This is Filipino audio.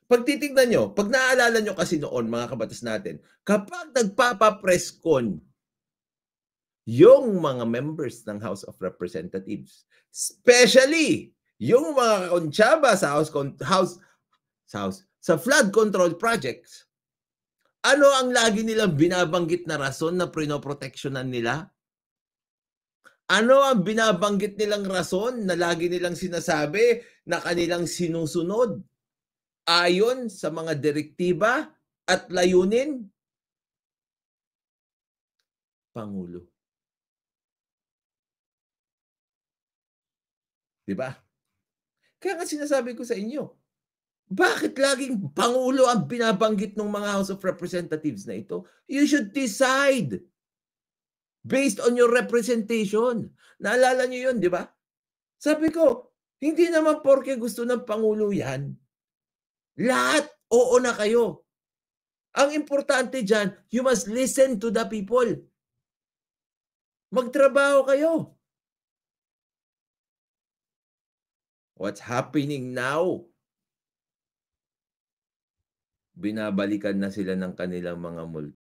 'Pag titignan niyo, 'pag naaalala niyo kasi noon mga kabatas natin, kapag nagpapa-press con yung mga members ng House of Representatives, especially yung mga kontsaba sa sa flood control projects, ano ang lagi nilang binabanggit na rason na pinoproteksyonan nila? Ano ang binabanggit nilang rason na lagi nilang sinasabi na kanilang sinusunod ayon sa mga direktiba at layunin? Pangulo, 'di ba? Kaya nga sinasabi ko sa inyo, bakit laging pangulo ang binabanggit ng mga House of Representatives na ito? You should decide based on your representation. Naalala niyo 'yun, 'di ba? Sabi ko, hindi naman porke gusto ng pangulo 'yan, lahat oo na kayo. Ang importante diyan, you must listen to the people. Magtrabaho kayo. What's happening now? Binabalikan na sila ng kanilang mga